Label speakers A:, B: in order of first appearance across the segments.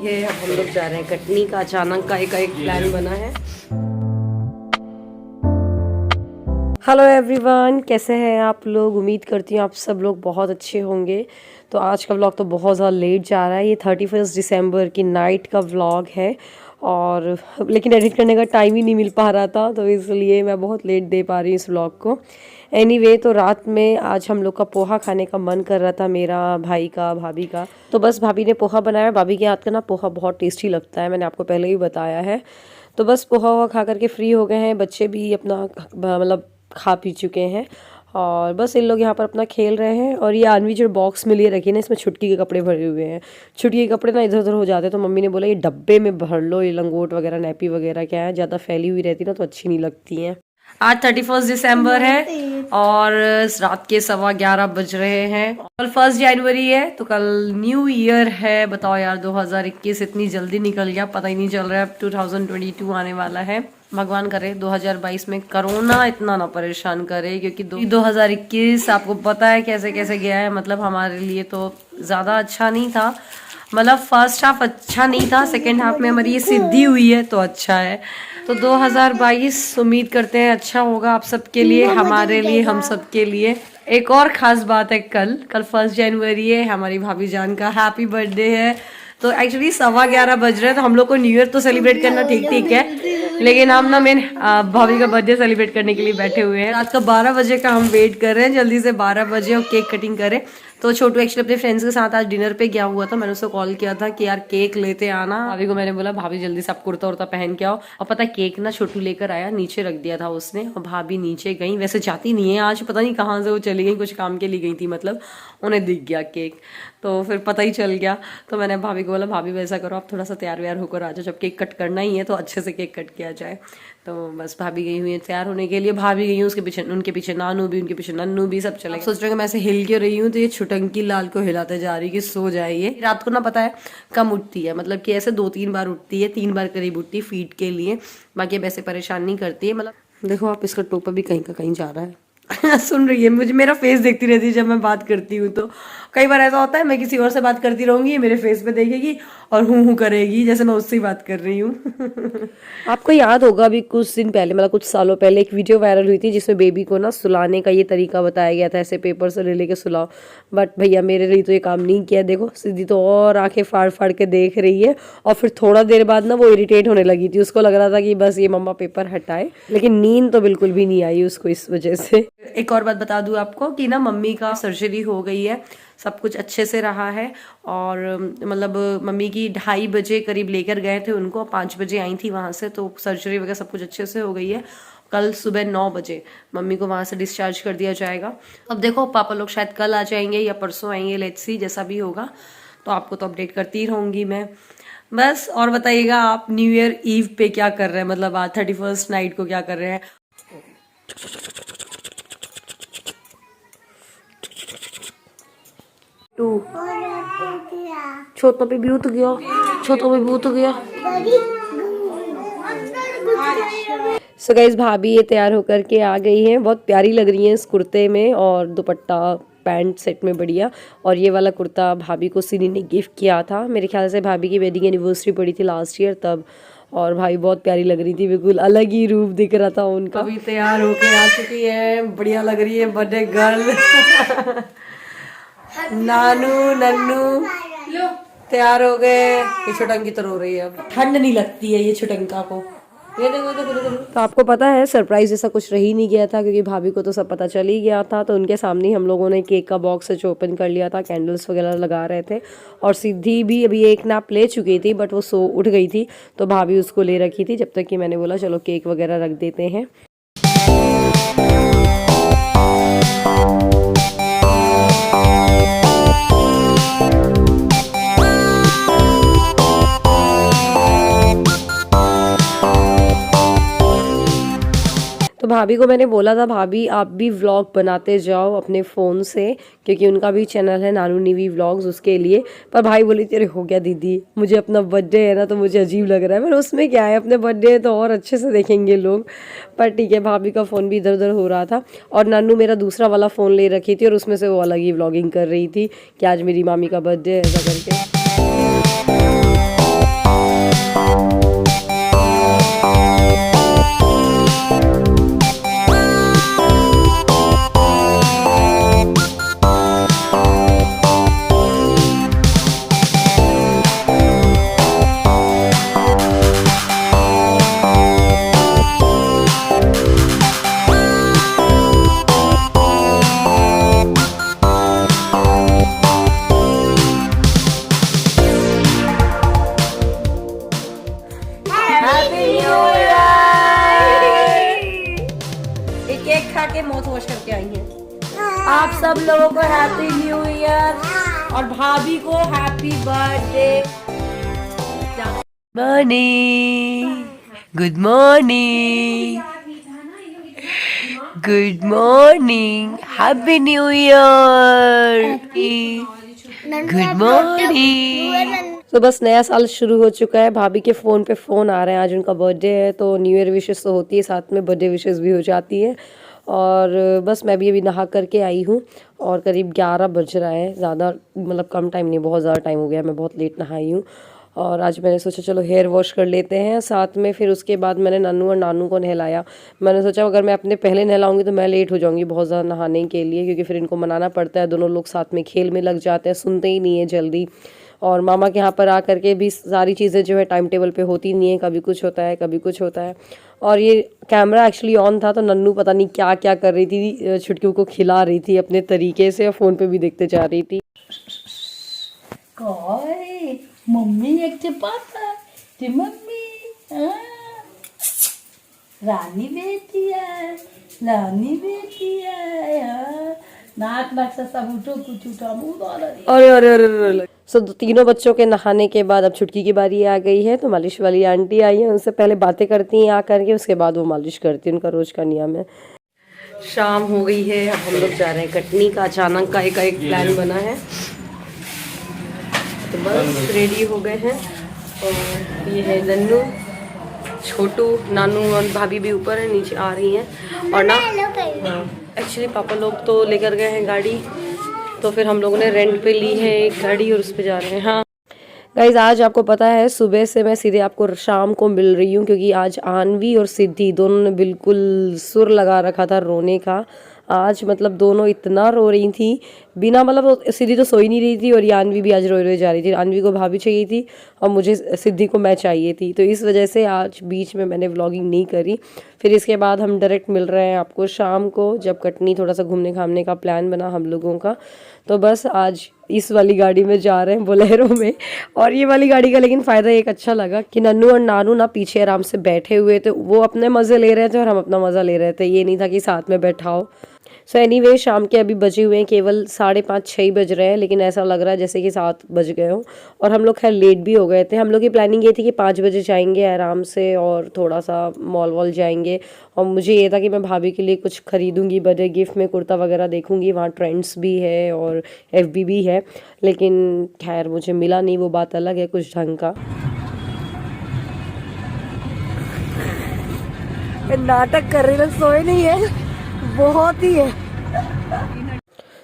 A: ये अब हम लोग जा रहे हैं कटनी का, अचानक का एक प्लान बना है। हेलो एवरीवन, कैसे हैं आप लोग? उम्मीद करती हूँ आप सब लोग बहुत अच्छे होंगे। तो आज का व्लॉग तो बहुत ज़्यादा लेट जा रहा है। ये 31 दिसंबर की नाइट का व्लॉग है और लेकिन एडिट करने का टाइम ही नहीं मिल पा रहा था, तो इसलिए मैं बहुत लेट दे पा रही हूँ इस व्लॉग को। एनीवे, तो रात में आज हम लोग का पोहा खाने का मन कर रहा था, मेरा, भाई का, भाभी का। तो बस भाभी ने पोहा बनाया। भाभी के हाथ का ना पोहा बहुत टेस्टी लगता है, मैंने आपको पहले ही बताया है। तो बस पोहा हुआ खा करके फ्री हो गए हैं। बच्चे भी अपना मतलब खा पी चुके हैं और बस इन लोग यहाँ पर अपना खेल रहे हैं। और ये आनवी जो बॉक्स में लिए रखी है ना, इसमें छुटकी के कपड़े भरे हुए हैं। छुटकी के कपड़े ना इधर उधर हो जाते हैं, तो मम्मी ने बोला ये डब्बे में भर लो, ये लंगोट वगैरह, नैपी वगैरह क्या है, ज़्यादा फैली हुई रहती ना तो अच्छी नहीं लगती हैं। आज 31 दिसंबर है और रात के 11:15 बज रहे हैं। कल 1 जनवरी है, तो कल न्यू ईयर है। बताओ यार, 2021 इतनी जल्दी निकल गया, पता ही नहीं चल रहा है। अब 2022 आने वाला है। भगवान करे 2022 में कोरोना इतना ना परेशान करे, क्योंकि 2021 आपको पता है कैसे कैसे गया है। मतलब हमारे लिए तो ज्यादा अच्छा नहीं था। मतलब फर्स्ट हाफ अच्छा नहीं था, सेकेंड हाफ में हमारी ये सिद्धि हुई है तो अच्छा है। तो 2022 उम्मीद करते हैं अच्छा होगा आप सबके लिए, हमारे लिए, हम सबके लिए। एक और खास बात है, कल 1 जनवरी है, हमारी भाभी जान का हैप्पी बर्थडे है। तो एक्चुअली 11:15 बज रहे हैं, तो हम लोग को न्यू ईयर तो सेलिब्रेट करना ठीक ठीक है, लेकिन हम ना मेन भाभी का बर्थडे सेलिब्रेट करने के लिए बैठे हुए हैं। रात का 12 बजे का हम वेट कर रहे हैं, जल्दी से 12 बजे और केक कटिंग करें। तो छोटू एक्चुअली अपने फ्रेंड्स के साथ आज डिनर पे गया हुआ था। मैंने उसको कॉल किया था कि यार केक लेते आना। भाभी को मैंने बोला भाभी जल्दी से आप कुर्ता उर्ता पहन के आओ। और पता है केक ना छोटू लेकर आया, नीचे रख दिया था उसने, और भाभी नीचे गई। वैसे जाती नहीं है आज, पता नहीं कहाँ से वो चली गई, कुछ काम के लिए गई थी, मतलब उन्हें दिख गया केक, तो फिर पता ही चल गया। तो मैंने भाभी को बोला भाभी वैसा करो, आप थोड़ा सा तैयार व्यार होकर आ जाओ, जब केक कट करना ही है तो अच्छे से केक कट किया जाए। तो बस भाभी गई हुई है तैयार होने के लिए। भाभी गई हूँ, उसके पीछे उनके पीछे नानू भी, उनके पीछे नन्नू भी, सब चले। सोच रहे हैं मैं ऐसे हिल के रही हूँ तो ये छुटंकी लाल को हिलाते जा रही कि सो जाइए। रात को ना पता है कम उठती है, मतलब कि ऐसे 2-3 बार उठती है, 3 बार करीब उठती है फीड के लिए, बाकी वैसे परेशान नहीं करती है। मतलब देखो आप, इसका टोपा भी कहीं का कहीं जा रहा है। सुन रही है मुझे, मेरा फेस देखती रहती है जब मैं बात करती हूँ। तो कई बार ऐसा होता है मैं किसी और से बात करती रहूंगी, मेरे फेस पे देखेगी और हूँ करेगी जैसे मैं उससे ही बात कर रही हूँ। आपको याद होगा अभी कुछ दिन पहले, मतलब कुछ सालों पहले एक वीडियो वायरल हुई थी जिसमें बेबी को ना सुलाने का ये तरीका बताया गया था, ऐसे पेपर से ले लेके सुलाओ। बट भैया मेरे लिए तो ये काम नहीं किया। देखो सिद्धि तो और आंखें फाड़ फाड़ के देख रही है, और फिर थोड़ा देर बाद ना वो इरिटेट होने लगी थी। उसको लग रहा था कि बस ये मम्मा पेपर हटाए, लेकिन नींद तो बिल्कुल भी नहीं आई उसको इस वजह से। एक और बात बता दूं आपको कि ना मम्मी का सर्जरी हो गई है, सब कुछ अच्छे से रहा है। और मतलब मम्मी की 2:30 बजे करीब लेकर गए थे उनको, 5 बजे आई थी वहां से, तो सर्जरी वगैरह सब कुछ अच्छे से हो गई है। कल सुबह 9 बजे मम्मी को वहां से डिस्चार्ज कर दिया जाएगा। अब देखो पापा लोग शायद कल आ जाएंगे या परसों आएंगे, लेट्स सी, जैसा भी होगा तो आपको तो अपडेट करती रहूंगी मैं। बस और बताइएगा आप न्यू ईयर ईव पे क्या कर रहे हैं, मतलब आज 31st नाइट को क्या कर रहे हैं। छोटा पे भी उठ गया, छोटा पे भी उठ गया। सो गाइस, भाभी ये तैयार होकर के आ गई हैं, बहुत प्यारी लग रही हैं इस कुर्ते में और दुपट्टा पैंट सेट में बढ़िया। और ये वाला कुर्ता भाभी को सिनी ने गिफ्ट किया था, मेरे ख्याल से भाभी की वेडिंग एनिवर्सरी पड़ी थी लास्ट ईयर तब। और भाई बहुत प्यारी लग रही थी, बिल्कुल अलग ही रूप दिख रहा था उनका। अभी तैयार होके आ चुकी है, बढ़िया लग रही है बर्थडे गर्ल। नानू नन्नू तैयार हो गए। ये छुटंकी तो रो रही है, अब ठंड नहीं लगती है ये छुटंका को। ये देखो देखो देखो। तो आपको पता है सरप्राइज जैसा कुछ रह ही नहीं गया था, क्योंकि भाभी को तो सब पता चल ही गया था। तो उनके सामने हम लोगों ने केक का बॉक्स सच ओपन कर लिया था, कैंडल्स वगैरह लगा रहे थे। और सिद्धि भी अभी एक नैप ले चुकी थी, बट वो सो उठ गई थी, तो भाभी उसको ले रखी थी जब तक कि मैंने बोला चलो केक वगैरह रख देते हैं। तो भाभी को मैंने बोला था भाभी आप भी व्लॉग बनाते जाओ अपने फ़ोन से, क्योंकि उनका भी चैनल है नानू नीवी व्लॉग्स, उसके लिए। पर भाई बोली तेरे हो गया दीदी, मुझे अपना बर्थडे है ना तो मुझे अजीब लग रहा है। पर उसमें क्या है, अपने बर्थडे है तो और अच्छे से देखेंगे लोग। पर ठीक है, भाभी का फ़ोन भी इधर उधर हो रहा था। और नानू मेरा दूसरा वाला फ़ोन ले रखी थी और उसमें से वो अलग ही व्लॉगिंग कर रही थी कि आज मेरी मामी का बर्थडे है ऐसा करके। केक खा के माउथ वॉश करके आई हैं। आप सब लोगों को हैप्पी न्यू ईयर और भाभी को happy birthday. Morning, good morning, good morning, happy new year, good morning. तो बस नया साल शुरू हो चुका है। भाभी के फ़ोन पे फ़ोन आ रहे हैं, आज उनका बर्थडे है तो न्यू ईयर विशेस तो होती है, साथ में बर्थडे विशेस भी हो जाती है। और बस मैं भी अभी नहा करके आई हूँ और करीब 11 बज रहा है। ज़्यादा मतलब कम टाइम नहीं, बहुत ज़्यादा टाइम हो गया, मैं बहुत लेट नहाई हूँ। और आज मैंने सोचा चलो हेयर वॉश कर लेते हैं साथ में। फिर उसके बाद मैंने नन्नू और नानू को नहलाया। मैंने सोचा अगर मैं अपने पहले नहलाऊंगी तो मैं लेट हो जाऊंगी बहुत ज़्यादा नहाने के लिए, क्योंकि फिर इनको मनाना पड़ता है। दोनों लोग साथ में खेल में लग जाते हैं, सुनते ही नहीं है जल्दी। और मामा के यहाँ पर आ करके भी सारी चीज़ें जो है टाइम टेबल पे होती नहीं है, कभी कुछ होता है कभी कुछ होता है। और ये कैमरा एक्चुअली ऑन था तो नन्नू पता नहीं क्या क्या कर रही थी, छुटकियों को खिला रही थी अपने तरीके से और फ़ोन पे भी देखते जा रही थी।
B: मम्मी एक पापा ती मम्मी रानी बेटी है, रानी बेटी है। नाक नाक से सब उठो कुछ उठा मुँह।
A: अरे अरे अरे अरे। सो तीनों बच्चों के नहाने के बाद अब छुटकी की बारी आ गई है। तो मालिश वाली आंटी आई है, उनसे पहले बातें करती हैं आ करके, उसके बाद वो मालिश करती है, उनका रोज का नियम है। शाम हो गई है, अब हम लोग जा रहे हैं कटनी का। अचानक का एक प्लान बना है तो बस रेडी हो गए हैं। और ये है नन्नू, छोटू, नानू और भाभी भी ऊपर है, नीचे आ रही हैं। और ना एक्चुअली पापा लोग तो लेकर गए हैं गाड़ी, तो फिर हम लोगों ने रेंट पे ली है एक गाड़ी और उस पे जा रहे हैं। हाँ गाइज, आज आपको पता है सुबह से मैं सीधे आपको शाम को मिल रही हूँ, क्योंकि आज आनवी और सिद्धि दोनों ने बिल्कुल सुर लगा रखा था रोने का। आज मतलब दोनों इतना रो रही थी बिना मतलब, सिद्धि तो सो ही नहीं रही थी और यानवी भी आज रोए रोए जा रही थी। यानवी को भाभी चाहिए थी और मुझे सिद्धि को मैं चाहिए थी, तो इस वजह से आज बीच में मैंने व्लॉगिंग नहीं करी। फिर इसके बाद हम डायरेक्ट मिल रहे हैं आपको शाम को, जब कटनी थोड़ा सा घूमने घामने का प्लान बना हम लोगों का। तो बस आज इस वाली गाड़ी में जा रहे हैं, बोलेरो में। और ये वाली गाड़ी का लेकिन फ़ायदा एक अच्छा लगा कि नन्नू और नानू ना पीछे आराम से बैठे हुए थे, वो अपने मज़े ले रहे थे और हम अपना मज़ा ले रहे थे। ये नहीं था कि साथ में बैठाओ। सो एनीवे, शाम के अभी बजे हुए हैं केवल 5:30-6 बज रहे हैं, लेकिन ऐसा लग रहा है जैसे कि 7 बज गए हों। और हम लोग खैर लेट भी हो गए थे। हम लोग की प्लानिंग ये थी कि 5 बजे जाएंगे आराम से और थोड़ा सा मॉल वॉल जाएंगे। और मुझे ये था कि मैं भाभी के लिए कुछ खरीदूंगी बर्थडे गिफ्ट में, कुर्ता वगैरह देखूंगी, वहाँ ट्रेंड्स भी है और FB भी है। लेकिन खैर मुझे मिला नहीं, वो बात अलग है कुछ ढंग का। नाटक कर रही है, सोए नहीं है, बहुत ही है।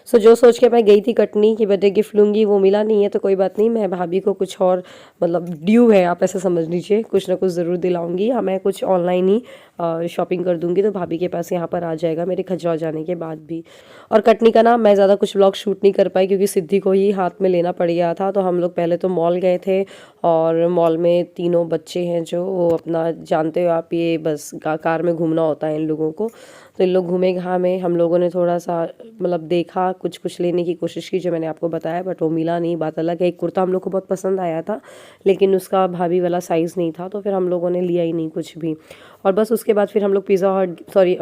A: सो जो सोच के मैं गई थी कटनी कि बर्थडे गिफ्ट लूँगी, वो मिला नहीं है। तो कोई बात नहीं, मैं भाभी को कुछ और मतलब ड्यू है, आप ऐसा समझ लीजिए, कुछ ना कुछ ज़रूर दिलाऊंगी। या मैं कुछ ऑनलाइन ही शॉपिंग कर दूंगी तो भाभी के पास यहाँ पर आ जाएगा मेरे खजुराहो जाने के बाद भी। और कटनी का ना मैं ज़्यादा कुछ व्लॉग शूट नहीं कर पाई, क्योंकि सिद्धि को ही हाथ में लेना पड़ गया था। तो हम लोग पहले तो मॉल गए थे और मॉल में तीनों बच्चे हैं जो, वो अपना जानते हो आप, ये बस कार में घूमना होता है इन लोगों को। तो इन लोग घूमे घामे, हम लोगों ने थोड़ा सा मतलब देखा, कुछ कुछ लेने की कोशिश की जो मैंने आपको बताया, बट वो मिला नहीं। बात अलग है, एक कुर्ता हम लोग को बहुत पसंद आया था लेकिन उसका भाभी वाला साइज़ नहीं था, तो फिर हम लोगों ने लिया ही नहीं कुछ भी। और बस उसके बाद फिर हम लोग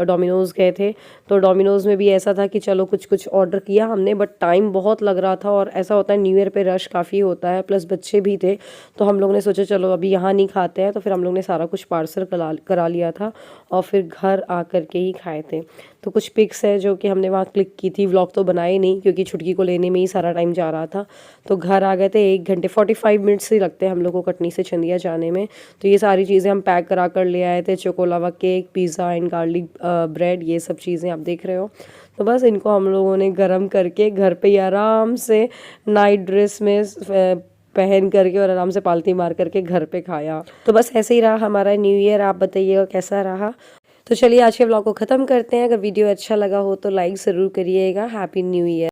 A: डोमिनोज़ गए थे। तो डोमिनोज़ में भी ऐसा था कि चलो कुछ कुछ ऑर्डर किया हमने, बट टाइम बहुत लग रहा था। और ऐसा होता है न्यू ईयर पे रश काफ़ी होता है, प्लस बच्चे भी थे। तो हम लोग ने सोचा चलो अभी यहाँ नहीं खाते हैं, तो फिर हम लोग ने सारा कुछ पार्सल करा लिया था और फिर घर आ कर के ही खाए थे। तो कुछ पिक्स है जो कि हमने वहाँ क्लिक की थी, व्लॉग तो बनाए नहीं क्योंकि छुटकी को लेने में ही सारा टाइम जा रहा था। तो घर आ गए थे, 1 घंटे 45 मिनट्स ही लगते हैं हम लोग को कटनी से चंदिया जाने में। तो ये सारी चीज़ें हम पैक करा कर ले आए थे, choco lava cake, pizza and garlic bread, ये सब चीज़ें आप देख रहे हो। तो बस इनको हम लोगों ने गर्म करके घर पे ही आराम से नाइट ड्रेस में पहन करके और आराम से पालती मार करके घर पे खाया। तो बस ऐसे ही रहा हमारा न्यू ईयर। आप बताइएगा कैसा रहा। तो चलिए आज के व्लॉग को ख़त्म करते हैं। अगर वीडियो अच्छा लगा हो तो लाइक ज़रूर करिएगा। Happy new year.